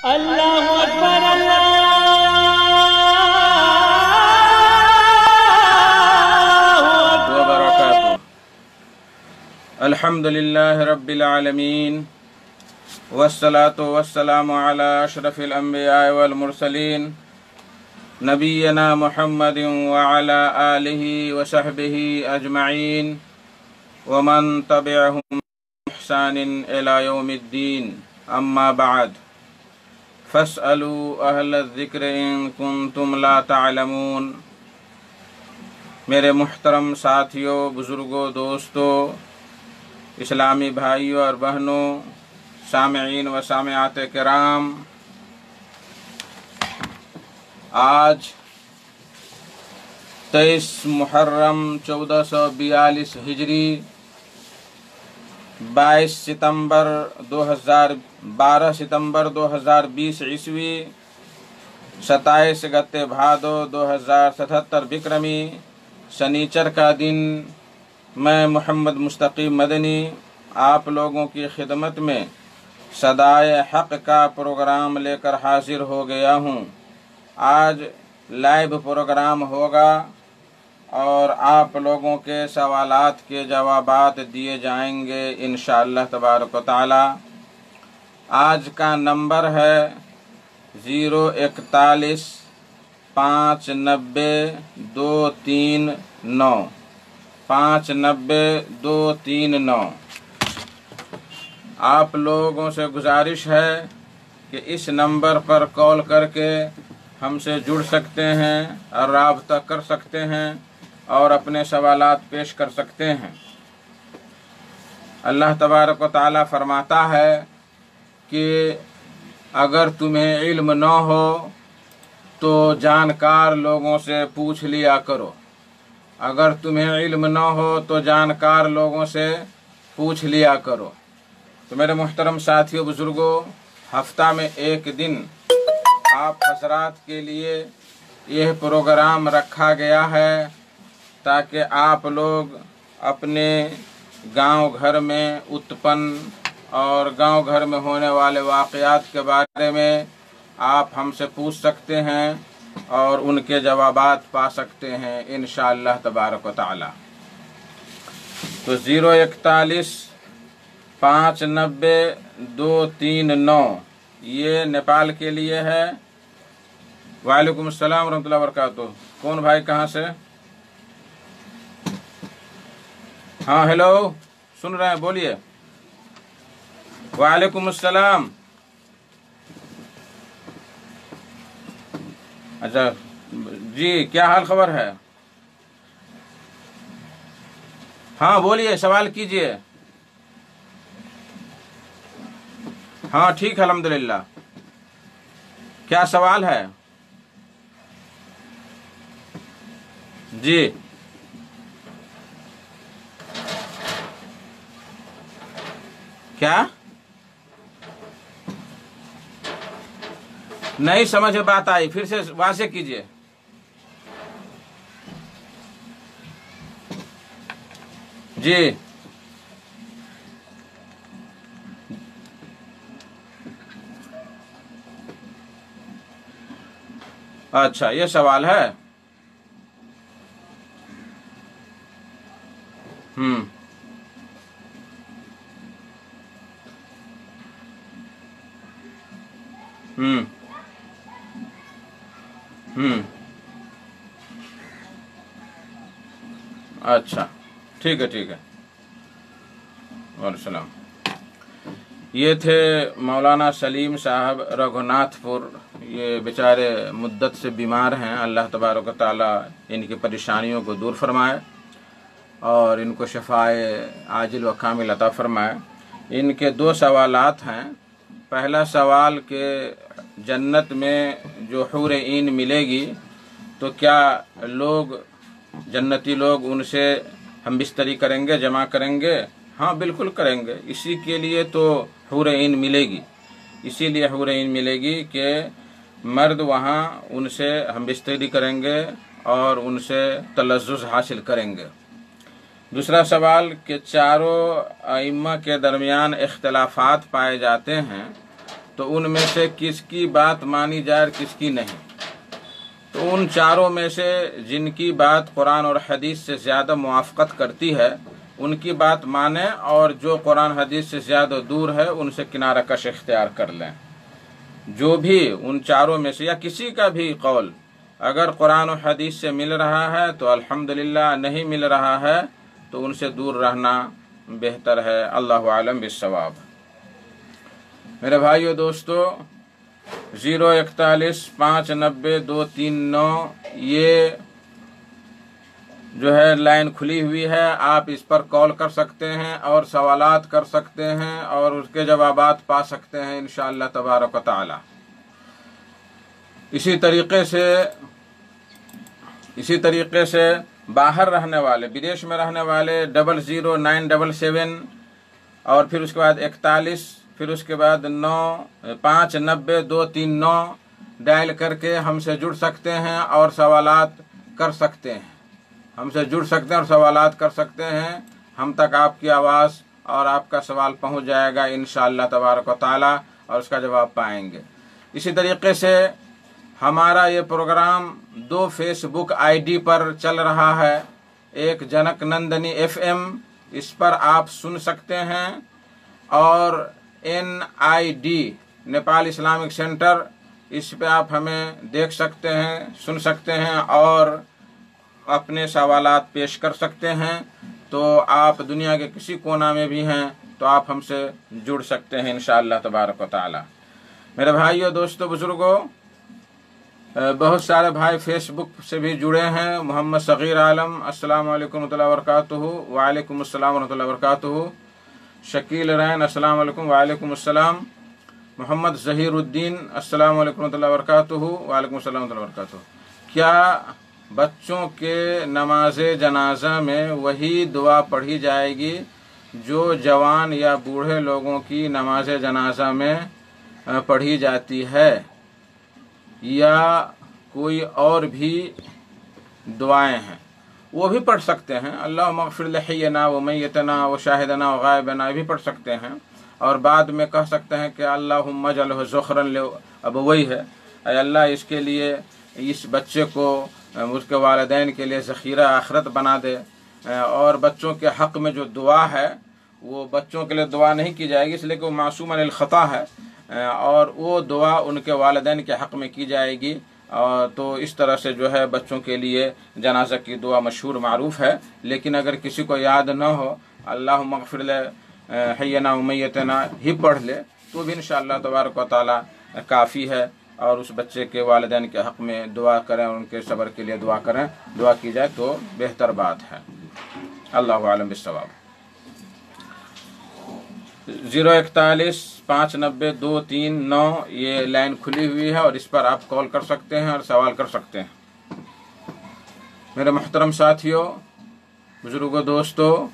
اللہ اکبر اللہ وبرکاتہ۔ الحمد للہ رب العالمین والصلاة والسلام علی اشرف الانبیاء والمرسلین نبینا محمد وعلی آلہ وصحبہ اجمعین ومن تبعہم بإحسان الی یوم الدین، اما بعد فاسألوا اہل الذکر ان کنتم لا تعلمون۔ میرے محترم ساتھیوں، بزرگوں، دوستوں، اسلامی بھائیوں اور بہنوں، سامعین و سامعات کرام، آج 23 محرم 1442 ہجری، 22 ستمبر 2020 عیسوی، 27 گتے بھادو 2077 بکرمی، سنیچر کا دن، میں محمد مستقیم مدنی آپ لوگوں کی خدمت میں صدائے حق کا پروگرام لے کر حاضر ہو گیا ہوں۔ آج لائیو پروگرام ہوگا اور آپ لوگوں کے سوالات کے جوابات دیے جائیں گے انشاءاللہ تبارک و تعالی۔ آج کا نمبر ہے 041 590 239 590 239۔ آپ لوگوں سے گزارش ہے کہ اس نمبر پر کال کر کے ہم سے جڑ سکتے ہیں اور رابطہ کر سکتے ہیں اور اپنے سوالات پیش کر سکتے ہیں۔ اللہ تبارک و تعالی فرماتا ہے کہ اگر تمہیں علم نہ ہو تو جانکار لوگوں سے پوچھ لیا کرو۔ اگر تمہیں علم نہ ہو تو جانکار لوگوں سے پوچھ لیا کرو۔ تو میرے محترم ساتھیوں، بزرگوں، ہفتہ میں ایک دن آپ حضرات کے لیے یہ پروگرام رکھا گیا ہے تاکہ آپ لوگ اپنے گاؤں گھر میں اتپن اور گاؤں گھر میں ہونے والے واقعات کے بارے میں آپ ہم سے پوچھ سکتے ہیں اور ان کے جوابات پا سکتے ہیں انشاءاللہ تبارک و تعالی۔ تو 041 590 239 یہ نیپال کے لیے ہے۔ وعلیکم السلام ورحمۃ اللہ وبرکاتہ۔ کون بھائی، کہاں سے؟ ہاں ہیلو، سن رہے ہیں، بولیے۔ وعلیکم السلام۔ اچھا جی، کیا حال خبر ہے؟ ہاں بولیے، سوال کیجئے۔ ہاں ٹھیک، الحمدللہ۔ کیا سوال ہے؟ جی کیا نہیں سمجھ میں بات آئی، پھر سے واضح کیجئے۔ جی اچھا، یہ سوال ہے۔ اچھا ٹھیک ہے، ٹھیک ہے۔ وعلیکم السلام۔ یہ تھے مولانا سلیم صاحب رگھوناتھ پور۔ یہ بیچارے مدت سے بیمار ہیں، اللہ تبارک و تعالیٰ ان کی پریشانیوں کو دور فرمائے اور ان کو شفائے عاجل و کامل عطا فرمائے۔ ان کے 2 سوالات ہیں۔ پہلا سوال کہ جنت میں جو حور عین ملے گی تو کیا لوگ، جنتی لوگ، ان سے ہم بستری کریں گے، جمع کریں گے؟ ہاں بالکل کریں گے۔ اسی کے لیے تو حور عین ملے گی، اسی لیے حور عین ملے گی کہ مرد وہاں ان سے ہم بستری کریں گے اور ان سے تلذذ حاصل کریں گے۔ دوسرا سوال کہ چاروں ائمہ کے درمیان اختلافات پائے جاتے ہیں، تو ان میں سے کس کی بات مانی جائے اور کس کی نہیں؟ تو ان چاروں میں سے جن کی بات قرآن اور حدیث سے زیادہ موافقت کرتی ہے ان کی بات مانیں، اور جو قرآن حدیث سے زیادہ دور ہے ان سے کنارہ کش اختیار کر لیں۔ جو بھی ان چاروں میں سے یا کسی کا بھی قول اگر قرآن و حدیث سے مل رہا ہے تو الحمدللہ، نہیں مل رہا ہے تو ان سے دور رہنا بہتر ہے۔ اللہ عالم بالصواب۔ میرے بھائیو دوستو، 041590239 یہ جو ہے لائن کھلی ہوئی ہے، آپ اس پر کال کر سکتے ہیں اور سوالات کر سکتے ہیں اور اس کے جوابات پا سکتے ہیں انشاءاللہ تبارک و تعالی۔ اسی طریقے سے باہر رہنے والے، بدیش میں رہنے والے 00977 اور پھر اس کے بعد 41، پھر اس کے بعد 959239 ڈائل کر کے ہم سے جڑ سکتے ہیں اور سوالات کر سکتے ہیں، ہم سے جڑ سکتے ہیں اور سوالات کر سکتے ہیں۔ ہم تک آپ کی آواز اور آپ کا سوال پہنچ جائے گا انشاءاللہ تبارک و تعالی، اور اس کا جواب پائیں گے۔ اسی طریقے سے ہمارا یہ programme 2 Facebook I D پر چل رہا ہے۔ ایک جنک نندنی FM، اس پر آپ سن سکتے ہیں، اور NID نیپال اسلامک سینٹر، اس پہ آپ ہمیں دیکھ سکتے ہیں، سن سکتے ہیں اور اپنے سوالات پیش کر سکتے ہیں۔ تو آپ دنیا کے کسی کونا میں بھی ہیں تو آپ ہم سے جڑ سکتے ہیں انشاءاللہ تبارک و تعالی۔ میرے بھائیو دوستو بزرگوں، بہت سارے بھائی فیس بک سے بھی جڑے ہیں۔ محمد صغیر عالم، السلام علیکم ورحمۃ اللہ وبرکاتہ۔ وعلیکم السلام ورحمۃ اللہ وبرکاتہ۔ شکیل رین، السلام علیکم۔ وعلیکم السلام۔ محمد ظہیر الدین، السلام علیکم ورحمۃ اللہ وبرکاتہ۔ وعلیکم السلام ورحمۃ اللہ وبرکاتہ۔ کیا بچوں کے نماز جنازہ میں وہی دعا پڑھی جائے گی جو جوان یا بوڑھے لوگوں کی نماز جنازہ میں پڑھی جاتی ہے، یا کوئی اور بھی دعائیں ہیں؟ وہ بھی پڑھ سکتے ہیں، اللہم اغفر لحینا و میتنا و شاہدنا و غائبنا بھی پڑھ سکتے ہیں، اور بعد میں کہہ سکتے ہیں کہ اللہم اجعلہ ذخرا لابویہ ہے، اے اللہ اس کے لیے، اس بچے کو اس کے والدین کے لیے ذخیرہ آخرت بنا دے۔ اور بچوں کے حق میں جو دعا ہے وہ بچوں کے لیے دعا نہیں کی جائے گی، اس لیے کہ وہ معصوم عن الخطا ہے، اور وہ دعا ان کے والدین کے حق میں کی جائے گی۔ تو اس طرح سے جو ہے بچوں کے لیے جنازہ کی دعا مشہور معروف ہے۔ لیکن اگر کسی کو یاد نہ ہو اللہم اغفر لحینا و میتنا ہی پڑھ لے تو بھی انشاءاللہ تبارک و تعالی کافی ہے، اور اس بچے کے والدین کے حق میں دعا کریں اور ان کے صبر کے لیے دعا کریں، دعا کی جائے تو بہتر بات ہے۔ اللہ عالم بالصواب۔ 041590239 یہ لائن کھلی ہوئی ہے، اور اس پر آپ کال کر سکتے ہیں اور سوال کر سکتے ہیں۔ میرے محترم ساتھیوں، بزرگوں، دوستو،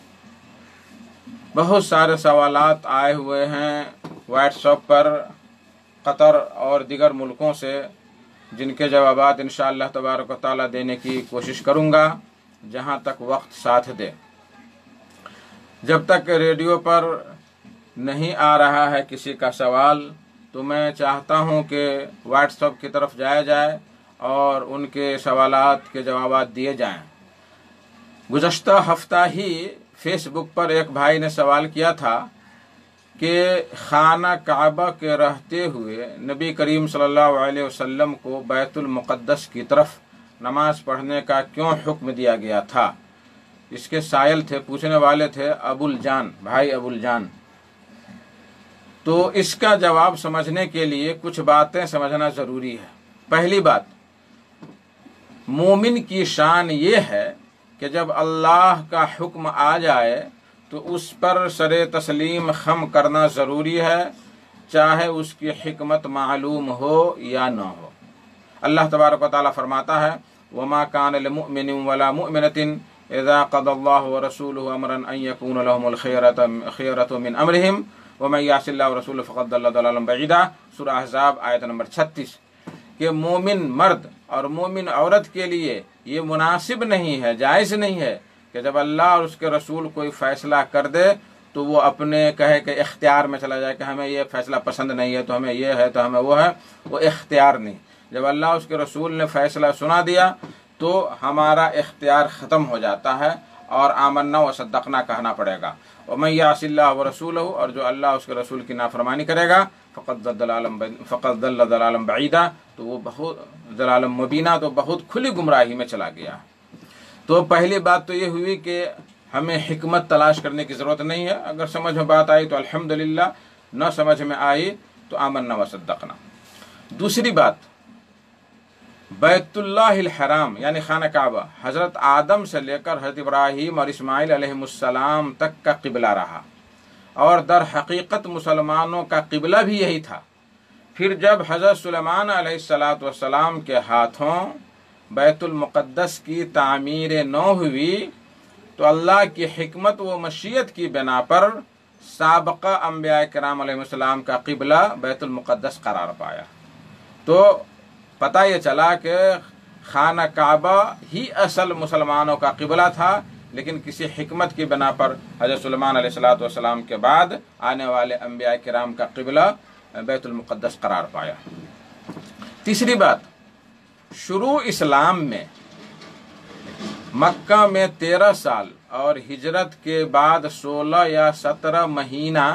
بہت سارے سوالات آئے ہوئے ہیں واٹس ایپ پر قطر اور دیگر ملکوں سے، جن کے جوابات انشاءاللہ تبارک و تعالی دینے کی کوشش کروں گا جہاں تک وقت ساتھ دے۔ جب تک ریڈیو پر نہیں آ رہا ہے کسی کا سوال تو میں چاہتا ہوں کہ واٹس ایپ کی طرف جایا جائے اور ان کے سوالات کے جوابات دیے جائیں۔ گزشتہ ہفتہ ہی فیس بک پر ایک بھائی نے سوال کیا تھا کہ خانہ کعبہ کے رہتے ہوئے نبی کریم صلی اللہ علیہ وسلم کو بیت المقدس کی طرف نماز پڑھنے کا کیوں حکم دیا گیا تھا؟ اس کے سائل تھے، پوچھنے والے تھے ابو الجان، بھائی ابو الجان۔ تو اس کا جواب سمجھنے کے لیے کچھ باتیں سمجھنا ضروری ہے۔ پہلی بات، مومن کی شان یہ ہے کہ جب اللہ کا حکم آ جائے تو اس پر سر تسلیم خم کرنا ضروری ہے، چاہے اس کی حکمت معلوم ہو یا نہ ہو۔ اللہ تبارک و تعالیٰ فرماتا ہے وَمَا كَانَ لِمُؤْمِنٍ وَلَا مُؤْمِنَةٍ إِذَا قَضَى اللَّهُ وَرَسُولُهُ أَمْرًا أَن يَكُونَ لَهُمُ الْخِيَرَةُ مِنْ أَمْرِهِمْ وَمَن يَعْصِ اللَّهَ وَرَسُولَهُ فَقَدْ ضَلَّ ضَلَالًا بَعِيدًا، سورہ احزاب آیت نمبر 36، کہ مومن مرد اور مومن عورت کے لیے یہ مناسب نہیں ہے، جائز نہیں ہے کہ جب اللہ اور اس کے رسول کوئی فیصلہ کر دے تو وہ اپنے کہے کہ اختیار میں چلا جائے کہ ہمیں یہ فیصلہ پسند نہیں ہے تو ہمیں یہ ہے تو ہمیں وہ ہے، وہ اختیار نہیں۔ جب اللہ اس کے رسول نے فیصلہ سنا دیا تو ہمارا اختیار ختم ہو جاتا ہے اور آمنا و صدقنا کہنا پڑے گا۔ ومن یعص اللہ ورسولہ، اور جو اللہ اس کے رسول کی نافرمانی کرے گا، فقد ضل ضلالا بعیدا، تو وہ بہت ضلالا مبینہ، تو بہت کھلی گمراہی میں چلا گیا۔ تو پہلی بات تو یہ ہوئی کہ ہمیں حکمت تلاش کرنے کی ضرورت نہیں ہے، اگر سمجھ میں بات آئی تو الحمدللہ، نہ سمجھ میں آئی تو آمنا و صدقنا۔ دوسری بات، بیت اللہ الحرام یعنی خانہ کعبہ حضرت آدم سے لے کر حضرت ابراہیم اور اسماعیل علیہ السلام تک کا قبلہ رہا، اور در حقیقت مسلمانوں کا قبلہ بھی یہی تھا۔ پھر جب حضرت سلیمان علیہ السلام کے ہاتھوں بیت المقدس کی تعمیر نو ہوئی تو اللہ کی حکمت و مشیت کی بنا پر سابقہ انبیاء کرام علیہ السلام کا قبلہ بیت المقدس قرار پایا۔ تو پتہ یہ چلا کہ خانہ کعبہ ہی اصل مسلمانوں کا قبلہ تھا، لیکن کسی حکمت کی بنا پر حضرت سلیمان علیہ السلام کے بعد آنے والے انبیاء کرام کا قبلہ بیت المقدس قرار پایا۔ تیسری بات، شروع اسلام میں مکہ میں 13 سال اور ہجرت کے بعد 16 یا 17 مہینہ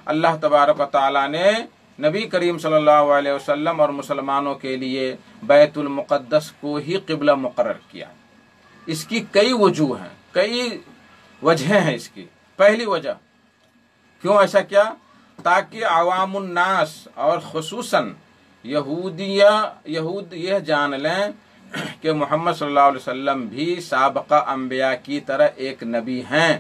اللہ تبارک و تعالیٰ نے نبی کریم صلی اللہ علیہ وسلم اور مسلمانوں کے لیے بیت المقدس کو ہی قبلہ مقرر کیا۔ اس کی کئی وجوہ ہیں، کئی وجہیں ہیں اس کی۔ پہلی وجہ، کیوں ایسا کیا؟ تاکہ عوام الناس اور خصوصاً یہود یہ جان لیں کہ محمد صلی اللہ علیہ وسلم بھی سابقہ انبیاء کی طرح ایک نبی ہیں،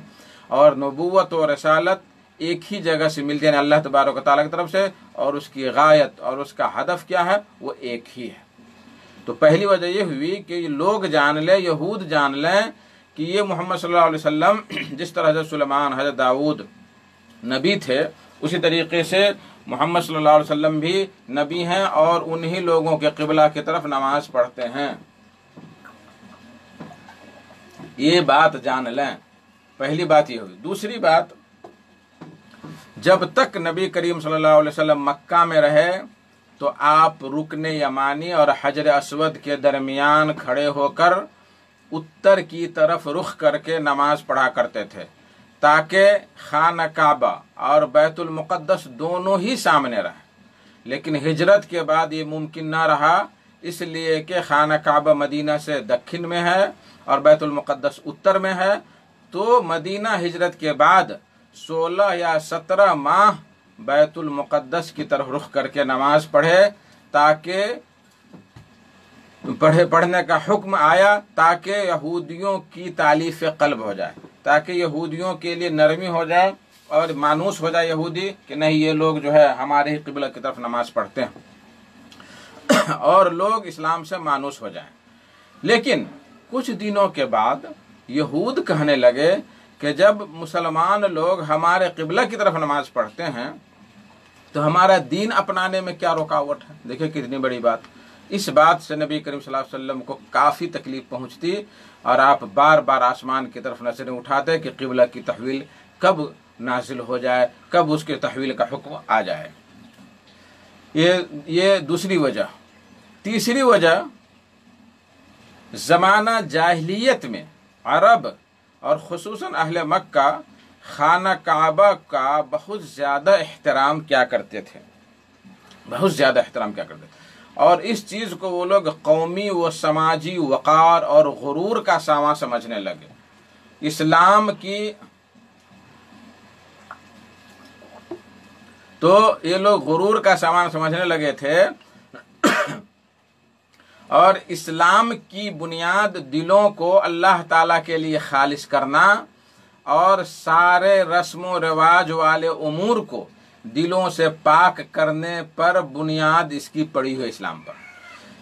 اور نبوت و رسالت ایک ہی جگہ سے ملتی ہے، یعنی اللہ تبارک و تعالیٰ کی طرف سے، اور اس کی غایت اور اس کا ہدف کیا ہے، وہ ایک ہی ہے۔ تو پہلی وجہ یہ ہوئی کہ لوگ جان لیں، یہود جان لیں کہ یہ محمد صلی اللہ علیہ وسلم جس طرح حضرت سلیمان، حضرت داؤد نبی تھے، اسی طریقے سے محمد صلی اللہ علیہ وسلم بھی نبی ہیں اور انہی لوگوں کے قبلہ کی طرف نماز پڑھتے ہیں۔ یہ بات جان لیں، پہلی بات یہ ہوئی۔ دوسری بات، جب تک نبی کریم صلی اللہ علیہ وسلم مکہ میں رہے تو آپ رکن یمانی اور حجر اسود کے درمیان کھڑے ہو کر اتر کی طرف رخ کر کے نماز پڑھا کرتے تھے، تاکہ خانہ کعبہ اور بیت المقدس دونوں ہی سامنے رہیں۔ لیکن ہجرت کے بعد یہ ممکن نہ رہا، اس لیے کہ خانہ کعبہ مدینہ سے دکن میں ہے اور بیت المقدس اتر میں ہے، تو مدینہ ہجرت کے بعد 16 یا 17 ماہ بیت المقدس کی طرف رخ کر کے نماز پڑھے، تاکہ پڑھنے کا حکم آیا تاکہ یہودیوں کی تالیف قلب ہو جائے، تاکہ یہودیوں کے لیے نرمی ہو جائے اور مانوس ہو جائے یہودی کہ نہیں، یہ لوگ جو ہے ہمارے ہی قبلہ کی طرف نماز پڑھتے ہیں، اور لوگ اسلام سے مانوس ہو جائیں۔ لیکن کچھ دنوں کے بعد یہود کہنے لگے کہ جب مسلمان لوگ ہمارے قبلہ کی طرف نماز پڑھتے ہیں تو ہمارا دین اپنانے میں کیا رکاوٹ ہے؟ دیکھیں کتنی بڑی بات۔ اس بات سے نبی کریم صلی اللہ علیہ وسلم کو کافی تکلیف پہنچتی، اور آپ بار بار آسمان کی طرف نظریں اٹھاتے کہ قبلہ کی تحویل کب نازل ہو جائے، کب اس کے تحویل کا حکم آ جائے۔ یہ دوسری وجہ۔ تیسری وجہ، زمانہ جاہلیت میں عرب اور خصوصاً اہل مکہ خانہ کعبہ کا بہت زیادہ احترام کیا کرتے تھے، بہت زیادہ احترام کیا کرتے تھے، اور اس چیز کو وہ لوگ قومی و سماجی وقار اور غرور کا سامان سمجھنے لگے۔ اسلام کی تو یہ لوگ غرور کا سامان سمجھنے لگے تھے، اور اسلام کی بنیاد دلوں کو اللہ تعالیٰ کے لیے خالص کرنا اور سارے رسم و رواج والے امور کو دلوں سے پاک کرنے پر بنیاد اس کی پڑی ہوئی اسلام پر۔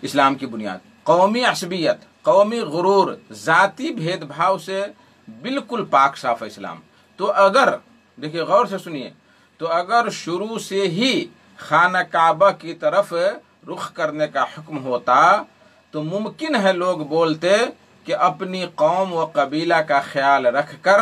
اسلام کی بنیاد قومی عصبیت، قومی غرور، ذاتی بھید بھاؤ سے بالکل پاک صاف ہے اسلام۔ تو اگر دیکھیے غور سے سنیے، تو اگر شروع سے ہی خانہ کعبہ کی طرف رخ کرنے کا حکم ہوتا تو ممکن ہے لوگ بولتے کہ اپنی قوم و قبیلہ کا خیال رکھ کر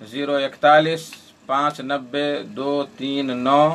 041 590 239।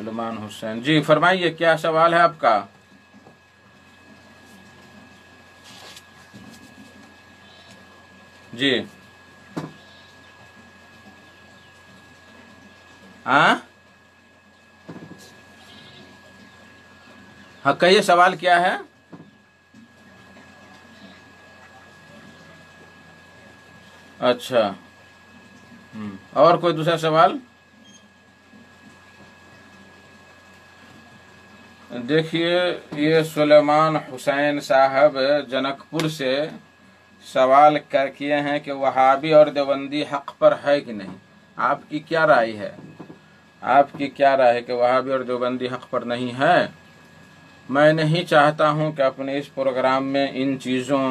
سلیمان حسین جی فرمائیے کیا سوال ہے آپ کا؟ جی ہاں کہیے سوال کیا ہے؟ اچھا اور کوئی دوسرا سوال؟ دیکھیے یہ سلیمان حسین صاحب جنک پور سے سوال کیے ہیں کہ وہابی اور دیوبندی حق پر ہے کہ نہیں. آپ کی کیا رائے ہے؟ آپ کی کیا رائے ہے کہ وہابی اور دیوبندی حق پر نہیں ہے؟ میں نہیں چاہتا ہوں کہ اپنے اس پروگرام میں ان چیزوں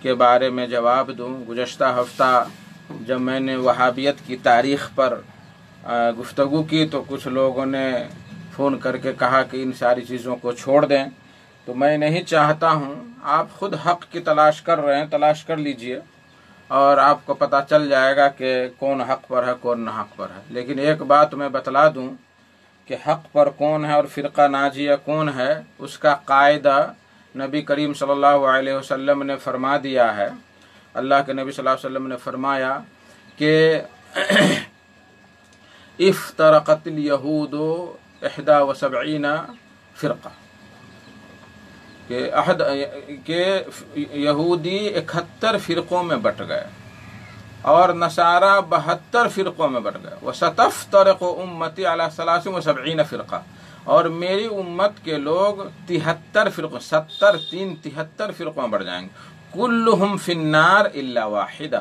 کے بارے میں جواب دوں. گزشتہ ہفتہ جب میں نے وہابیت کی تاریخ پر گفتگو کی تو کچھ لوگوں نے فون کر کے کہا کہ ان ساری چیزوں کو چھوڑ دیں، تو میں نہیں چاہتا ہوں. آپ خود حق کی تلاش کر رہے ہیں، تلاش کر لیجئے اور آپ کو پتہ چل جائے گا کہ کون حق پر ہے کون نہ حق پر ہے. لیکن ایک بات میں بتلا دوں کہ حق پر کون ہے اور فرقہ ناجیہ کون ہے اس کا قاعدہ نبی کریم صلی اللہ علیہ وسلم نے فرما دیا ہے. اللہ کے نبی صلی اللہ علیہ وسلم نے فرمایا کہ افترقت الیہود 71 فرقہ، کہ یہودی 71 فرقوں میں بٹ گئے اور نصارہ 72 فرقوں میں بٹ گئے. وستفترق امتی علی 73 فرقہ، اور میری امت کے لوگ 73 فرقوں 73 فرقوں میں بڑھ جائیں گے. کلہم فی النار الا واحدہ،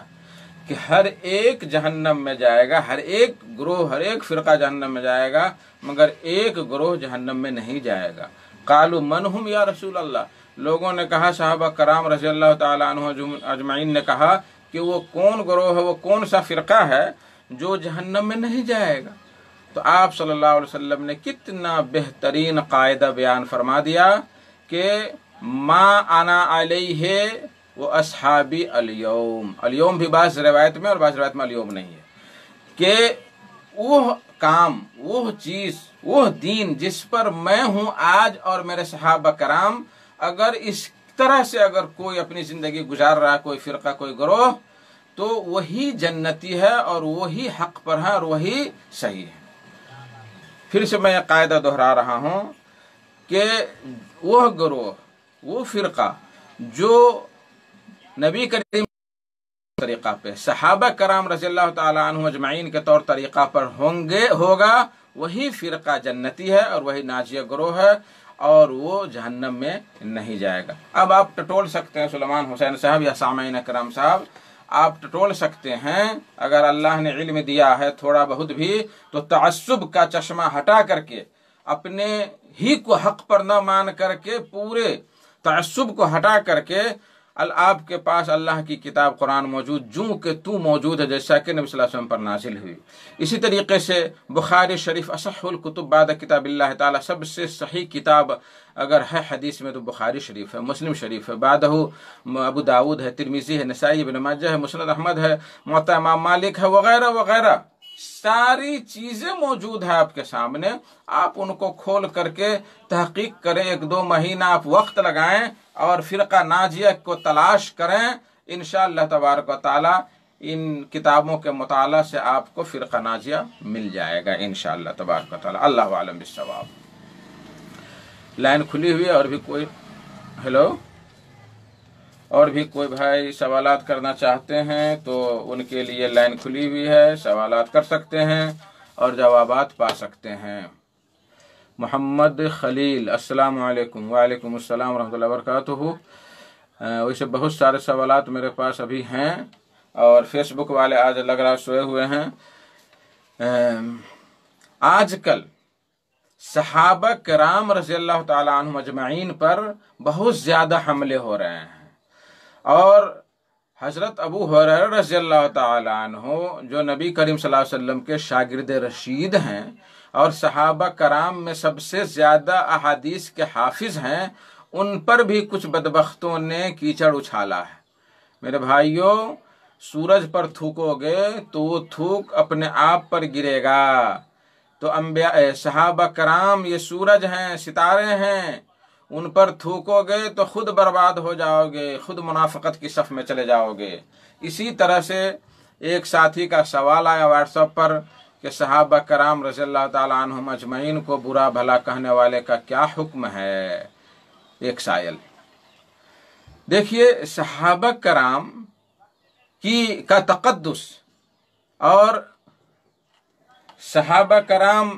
کہ ہر ایک جہنم میں جائے گا، ہر ایک گروہ ہر ایک فرقہ جہنم میں جائے گا مگر ایک گروہ جہنم میں نہیں جائے گا. قالوا من ہم یا رسول اللہ، لوگوں نے کہا صحابہ کرام رضی اللہ تعالی عنہ اجمعین نے کہا کہ وہ کون گروہ ہے، وہ کون سا فرقہ ہے جو جہنم میں نہیں جائے گا. تو آپ صلی اللہ علیہ وسلم نے کتنا بہترین قاعدہ بیان فرما دیا کہ ما انا علیہ و اصحابی الیوم. الیوم بھی بعض روایت میں اور بعض روایت میں الیوم نہیں ہے، کہ وہ کام، وہ چیز، وہ دین جس پر میں ہوں آج اور میرے صحابہ کرام، اگر اس طرح سے اگر کوئی اپنی زندگی گزار رہا ہے، کوئی فرقہ کوئی گروہ، تو وہی جنتی ہے اور وہی حق پر ہے اور وہی صحیح ہے. پھر سے میں یہ قاعدہ دہرا رہا ہوں کہ وہ گروہ، وہ فرقہ جو نبی کریم طریقہ پہ، صحابہ کرام رضی اللہ تعالی عنہ اجمعین کے طور طریقہ پر ہوگا، وہی فرقہ جنتی ہے اور وہی ناجیہ گروہ ہے اور وہ جہنم میں نہیں جائے گا. اب آپ ٹٹول سکتے ہیں سلیمان حسین صاحب یا سامعین کرام صاحب، آپ ٹٹول سکتے ہیں اگر اللہ نے علم دیا ہے تھوڑا بہت بھی، تو تعصب کا چشمہ ہٹا کر کے، اپنے ہی کو حق پر نہ مان کر کے، پورے تعصب کو ہٹا کر کے، آپ کے پاس اللہ کی کتاب قرآن موجود، جو کہ تو موجود ہے جیسا کہ نبی صلی اللہ علیہ وسلم پر نازل ہوئی. اسی طریقے سے بخاری شریف اصح الکتب بعد کتاب اللہ تعالی، سب سے صحیح کتاب اگر ہے حدیث میں تو بخاری شریف ہے، مسلم شریف ہے، بعدہ ابو داود ہے، ترمذی ہے، نسائی ابن ماجہ ہے، مسند احمد ہے، موطا امام مالک ہے، وغیرہ وغیرہ. ساری چیزیں موجود ہیں آپ کے سامنے. آپ ان کو کھول کر کے تحقیق کریں، 1-2 مہینہ آپ وقت لگائیں اور فرقہ ناجیہ کو تلاش کریں. انشاءاللہ تبارک و تعالی ان کتابوں کے مطالعہ سے آپ کو فرقہ ناجیہ مل جائے گا انشاءاللہ تبارک و تعالی. اللہ عالم بالصواب. لائن کھلی ہوئی ہے، اور بھی کوئی ہیلو اور بھی کوئی بھائی سوالات کرنا چاہتے ہیں تو ان کے لیے لائن کھلی ہوئی ہے، سوالات کر سکتے ہیں اور جوابات پا سکتے ہیں. محمد خلیل السلام علیکم. وعلیکم السلام ورحمۃ اللہ وبرکاتہ. ویسے بہت سارے سوالات میرے پاس ابھی ہیں اور فیس بک والے آج لگ رہا سوئے ہوئے ہیں. آج کل صحابہ کرام رضی اللہ تعالی عنہم اجمعین پر بہت زیادہ حملے ہو رہے ہیں، اور حضرت ابو ہریرہ رضی اللہ تعالی عنہ جو نبی کریم صلی اللہ علیہ وسلم کے شاگرد رشید ہیں اور صحابہ کرام میں سب سے زیادہ احادیث کے حافظ ہیں، ان پر بھی کچھ بدبختوں نے کیچڑ اچھالا ہے. میرے بھائیوں، سورج پر تھوکو گے تو وہ تھوک اپنے آپ پر گرے گا. تو انبیاء صحابہ کرام یہ سورج ہیں، ستارے ہیں، ان پر تھوکو گے تو خود برباد ہو جاؤ گے، خود منافقت کی صف میں چلے جاؤ گے۔ اسی طرح سے ایک ساتھی کا سوال آیا واٹس ایپ پر کہ صحابہ کرام رضی اللہ تعالیٰ عنہم اجمعین کو برا بھلا کہنے والے کا کیا حکم ہے؟ ایک سائل، دیکھیے صحابہ کرام کا تقدس اور صحابہ کرام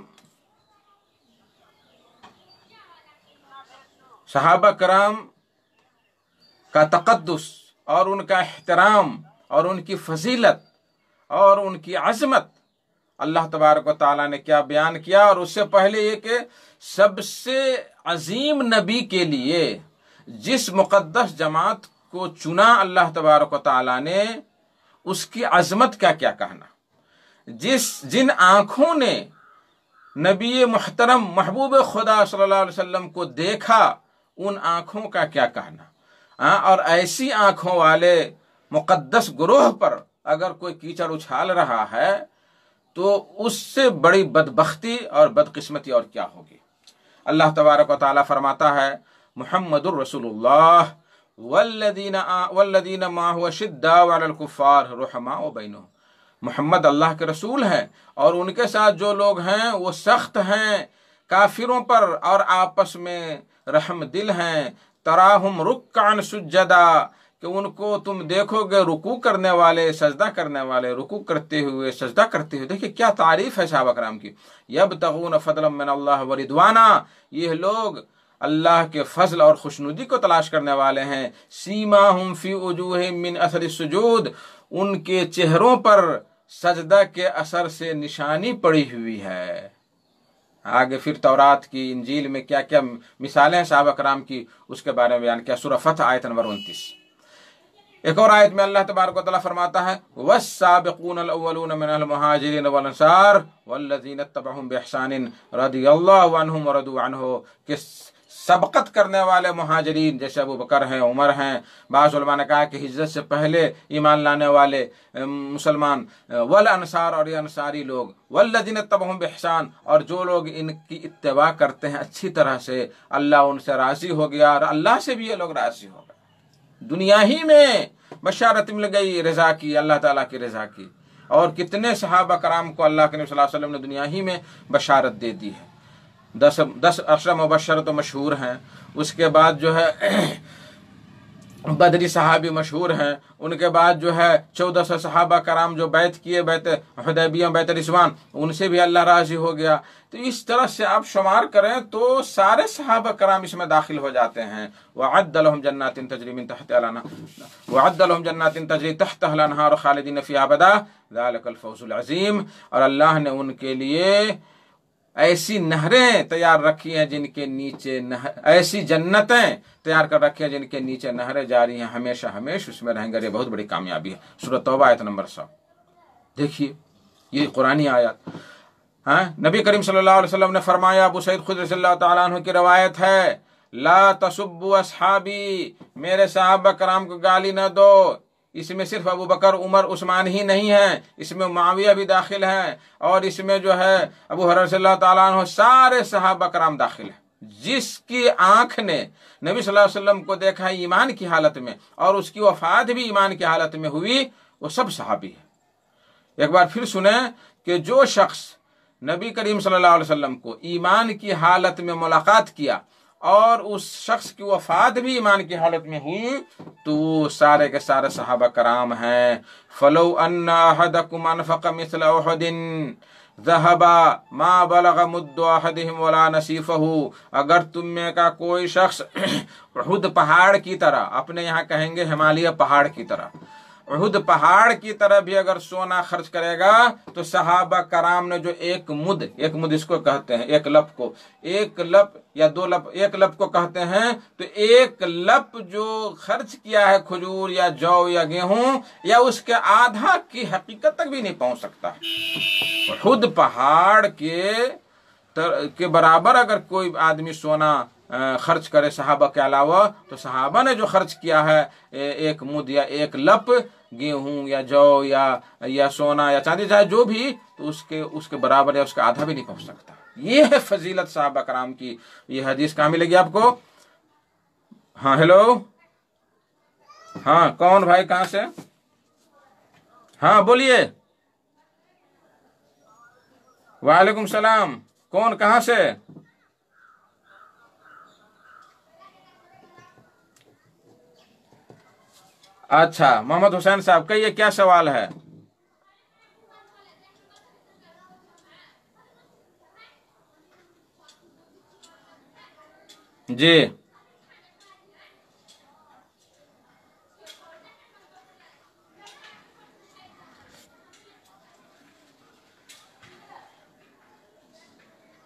کا تقدس اور ان کا احترام اور ان کی فضیلت اور ان کی عظمت اللہ تبارک و تعالیٰ نے کیا بیان کیا، اور اس سے پہلے یہ کہ سب سے عظیم نبی کے لیے جس مقدس جماعت کو چنا اللہ تبارک و تعالیٰ نے، اس کی عظمت کا کیا کہنا، جن آنکھوں نے نبی محترم محبوب خدا صلی اللہ علیہ وسلم کو دیکھا، ان آنکھوں کا کیا کہنا، اور ایسی آنکھوں والے مقدس گروہ پر اگر کوئی کیچڑ اچھال رہا ہے تو اس سے بڑی بدبختی اور بدقسمتی اور کیا ہوگی۔ اللہ تبارک و تعالیٰ فرماتا ہے محمد الرسول اللہ والذین معہ شداء علی الکفار رحماء بینہم، محمد اللہ کے رسول ہیں اور ان کے ساتھ جو لوگ ہیں وہ سخت ہیں کافروں پر اور آپس میں رحم دل ہیں، تراہم رکعا سجدا، کہ ان کو تم دیکھو گے رکوع کرنے والے، سجدہ کرنے والے، رکوع کرتے ہوئے، سجدہ کرتے ہوئے۔ دیکھیں کیا تعریف ہے صحابہ کرام کی، یبتغون فضلا من اللہ ورضوانا، یہ لوگ اللہ کے فضل اور خوشنودی کو تلاش کرنے والے ہیں۔ سیماہم فی وجوہہم من اثر السجود، ان کے چہروں پر سجدہ کے اثر سے نشانی پڑی ہوئی ہے۔ آگے پھر تورات کی، انجیل میں کیا کیا مثالیں ہیں صحابہ کرام کی، اس کے بارے میں بیان کیا۔ سورہ فتح آیت نمبر 29۔ ایک اور آیت میں اللہ تبارک و تعالیٰ فرماتا ہے والسابقون الاولون من المہاجرین والانصار والذین اتبعهم باحسان رضی اللہ عنہم ورضوا عنہ، کہ سبقت کرنے والے مہاجرین جیسے ابو بکر ہیں، عمر ہیں، بعض علماء نے کہا کہ ہجرت سے پہلے ایمان لانے والے مسلمان، والانصار، اور یہ انصاری لوگ، والذین اتبعهم باحسان، اور جو لوگ ان کی اتباع کرتے ہیں اچھی طرح سے، اللہ ان سے راضی ہو گیا اور اللہ سے بھی یہ لوگ راضی ہو گئے۔ دنیا ہی میں بشارت مل گئی رضا کی، اللہ تعالیٰ کی رضا کی، اور کتنے صحابہ کرام کو اللہ کے نبی صلی اللہ علیہ وسلم نے دنیا ہی میں بشارت دے دی ہے۔ 10 عشرہ مبشر تو مشہور ہیں، اس کے بعد جو ہے بدری صحابی مشہور ہیں، ان کے بعد جو ہے 1400 صحابہ کرام جو بیعت کیے، بیعت حدیبیہ، بیعت رضوان، ان سے بھی اللہ راضی ہو گیا۔ تو اس طرح سے آپ شمار کریں تو سارے صحابہ کرام اس میں داخل ہو جاتے ہیں۔ وَعَدَّ لَهُمْ جَنَّاتٍ تَجْرِي مِن تَحْتِهَا الْأَنْهَارُ وَعَدَّ لَهُمْ جَنَّاتٍ تَجْرِي تَحْتَهَا الْأَنْهَارُ خَالِدِينَ فِيهَا أَبَدًا ذَلِكَ الْفَوْزُ الْعَظِيمُ، اور اللہ نے ان کے لیے ایسی نہریں تیار رکھی ہیں جن کے نیچے ایسی جنتیں تیار کر رکھی ہیں جن کے نیچے نہریں جاری ہیں، ہمیشہ ہمیشہ اس میں رہیں گے۔ یہ بہت بڑی کامیابی ہے۔ سورہ توبہ آیت نمبر 100۔ دیکھیے یہ قرآنی آیات، نبی کریم صلی اللہ علیہ وسلم نے فرمایا، ابو سعید خدری رضی اللہ تعالیٰ عنہ کی روایت ہے، لا تسبوا اصحابی، میرے صحابہ کرام کو گالی نہ دو۔ اس میں صرف ابو بکر، عمر، عثمان ہی نہیں ہیں، اس میں معاویہ بھی داخل ہیں، اور اس میں جو ہے ابو ہریرہ رضی اللہ تعالیٰ عنہ، سارے صحابہ کرام داخل ہیں۔ جس کی آنکھ نے نبی صلی اللہ علیہ وسلم کو دیکھا ایمان کی حالت میں، اور اس کی وفات بھی ایمان کی حالت میں ہوئی، وہ سب صحابی ہیں۔ ایک بار پھر سنیں کہ جو شخص نبی کریم صلی اللہ علیہ وسلم کو ایمان کی حالت میں ملاقات کیا اور اس شخص کی وفات بھی ایمان کی حالت میں ہوئی، تو وہ سارے کے سارے صحابہ کرام ہیں۔ فَلَوْ أَنَّ أَحَدَكُمْ أَنفَقَ مِثْلَ أُحُدٍ ذَهَبَ مَا بَلَغَ مُدَّ أَحَدِهِمْ وَلَا نَصِيفَهُ، اگر تم میں کا کوئی شخص احد پہاڑ کی طرح، اپنے یہاں کہیں گے ہمالیہ پہاڑ کی طرح، احد پہاڑ کی طرح بھی اگر سونا خرچ کرے گا، تو صحابہ کرام نے جو ایک مد اس کو کہتے ہیں، ایک لپ کو، ایک لپ یا 2 لپ، ایک لپ کو کہتے ہیں، تو ایک لپ جو خرچ کیا ہے کھجور یا جو یا گیہوں، یا اس کے آدھا کی حقیقت تک بھی نہیں پہنچ سکتا۔ احد پہاڑ کے برابر اگر کوئی آدمی سونا خرچ کرے صحابہ کے علاوہ، تو صحابہ نے جو خرچ کیا ہے ایک مد یا ایک لپ گیہوں یا جو یا سونا یا چاندی چاہے جو بھی، تو اس کے برابر یا اس کا آدھا بھی نہیں پہنچ سکتا۔ یہ ہے فضیلت صحابہ کرام کی۔ یہ حدیث کہاں ملے گی آپ کو؟ ہاں ہیلو، ہاں کون بھائی کہاں سے؟ ہاں بولیے۔ وعلیکم السلام، کون کہاں سے؟ اچھا محمد حسین صاحب، کہیے کیا سوال ہے؟ جی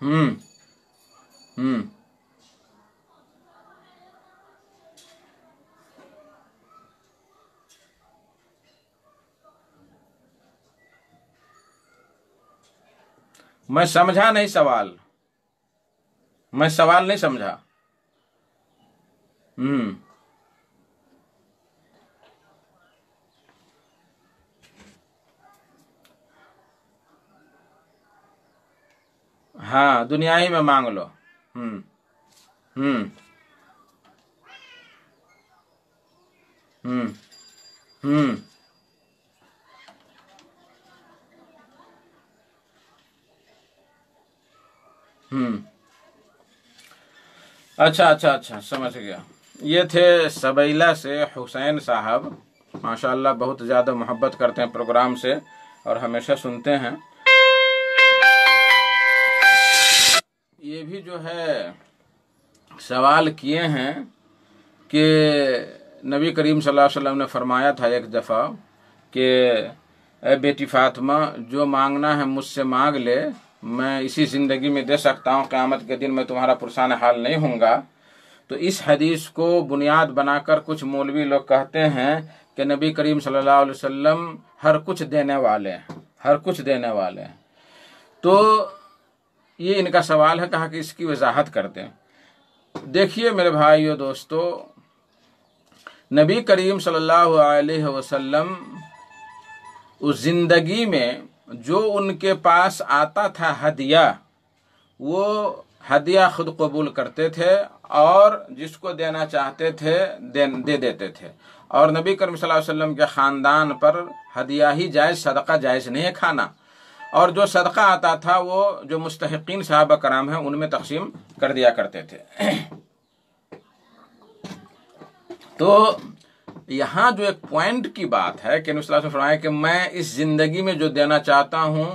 ہوں ہوں میں سمجھا نہیں سوال، میں سوال نہیں سمجھا۔ ہوں ہاں دنیا ہی میں مانگ لو۔ ہوں ہوں ہوں ہوں ہوں اچھا سمجھ گیا۔ یہ تھے سبیلہ سے حسین صاحب، ماشاءاللہ بہت زیادہ محبت کرتے ہیں پروگرام سے اور ہمیشہ سنتے ہیں۔ یہ بھی جو ہے سوال کیے ہیں کہ نبی کریم صلی اللہ علیہ وسلم نے فرمایا تھا ایک دفعہ کہ اے بیٹی فاطمہ، جو مانگنا ہے مجھ سے مانگ لے، میں اسی زندگی میں دے سکتا ہوں، قیامت کے دن میں تمہارا پرسان حال نہیں ہوں گا۔ تو اس حدیث کو بنیاد بنا کر کچھ مولوی لوگ کہتے ہیں کہ نبی کریم صلی اللہ علیہ وسلم ہر کچھ دینے والے ہیں، ہر کچھ دینے والے ہیں۔ تو یہ ان کا سوال ہے، کہا کہ اس کی وضاحت کرتے ہیں۔ دیکھیے میرے بھائیو دوستو، نبی کریم صلی اللہ علیہ وسلم اس زندگی میں جو ان کے پاس آتا تھا ہدیہ، وہ ہدیہ خود قبول کرتے تھے اور جس کو دینا چاہتے تھے دے دیتے تھے۔ اور نبی کریم صلی اللہ علیہ وسلم کے خاندان پر ہدیہ ہی جائز، صدقہ جائز نہیں ہے کھانا، اور جو صدقہ آتا تھا وہ جو مستحقین صحابہ کرام ہیں ان میں تقسیم کر دیا کرتے تھے۔ تو یہاں جو ایک پوائنٹ کی بات ہے کہ نبی صلی اللہ علیہ وسلم فرمایا کہ میں اس زندگی میں جو دینا چاہتا ہوں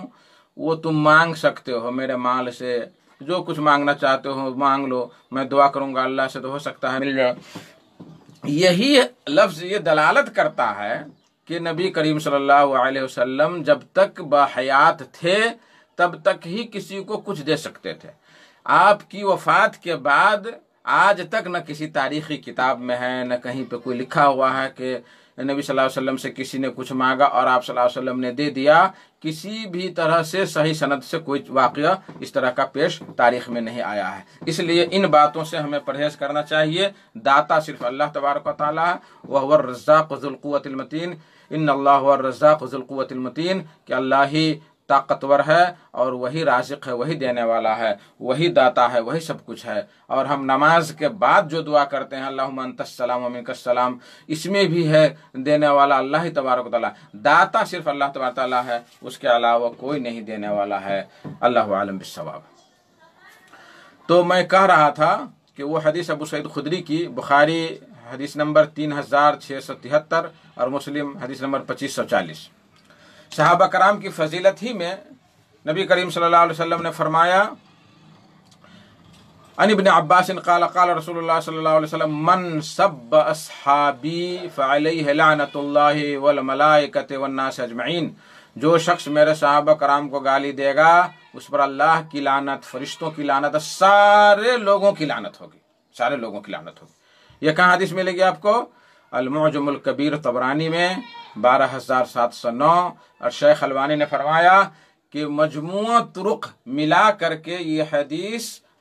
وہ تم مانگ سکتے ہو، میرے مال سے جو کچھ مانگنا چاہتے ہو مانگ لو، میں دعا کروں گا اللہ سے تو ہو سکتا ہے مل جائے۔ یہی لفظ یہ دلالت کرتا ہے کہ نبی کریم صلی اللہ علیہ وسلم جب تک باحیات تھے تب تک ہی کسی کو کچھ دے سکتے تھے۔ آپ کی وفات کے بعد آج تک نہ کسی تاریخی کتاب میں ہے، نہ کہیں پہ کوئی لکھا ہوا ہے کہ نبی صلی اللہ علیہ وسلم سے کسی نے کچھ مانگا اور آپ صلی اللہ علیہ وسلم نے دے دیا۔ کسی بھی طرح سے صحیح سند سے کوئی واقعہ اس طرح کا پیش تاریخ میں نہیں آیا ہے۔ اس لیے ان باتوں سے ہمیں پرہیز کرنا چاہیے۔ داتا صرف اللہ تبارک و تعالیٰ ہے، وَهُوَ الرَّزَّاقُ ذُو الْقُوَّةِ الْمَتِينُ، إِنَّ اللَّهَ هُوَ الرَّزَّاقُ ذُو الْقُوَّةِ الْمَتِينُ، کہ اللہ ہی طاقتور ہے اور وہی رازق ہے، وہی دینے والا ہے، وہی داتا ہے، وہی سب کچھ ہے۔ اور ہم نماز کے بعد جو دعا کرتے ہیں اللہم انت السلام ومنک السلام، اس میں بھی ہے دینے والا اللہ ہی تبارک و تعالیٰ، داتا صرف اللہ تبارک و تعالیٰ ہے، اس کے علاوہ کوئی نہیں دینے والا ہے۔ اللہ عالم بالصواب۔ تو میں کہہ رہا تھا کہ وہ حدیث ابو سعید خدری کی، بخاری حدیث نمبر 3673 اور مسلم حدیث نمبر 2540، صحابہ کرام کی فضیلت ہی میں نبی کریم صلی اللہ علیہ وسلم نے فرمایا، عن ابن عباس قال قال رسول اللہ صلی اللہ علیہ وسلم من سب اصحابی فعلیہ لعنت اللہ والملائکۃ والناس اجمعین، جو شخص میرے صحابہ کرام کو گالی دے گا اس پر اللہ کی لعنت، فرشتوں کی لعنت، سارے لوگوں کی لعنت ہوگی، سارے لوگوں کی لعنت ہوگی۔ یہ کہاں حدیث ملے گی آپ کو؟ المعجم الکبیر طبرانی میں 12709، اور شیخ البانی نے فرمایا کہ مجموع طرق ملا کر کے یہ حدیث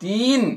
3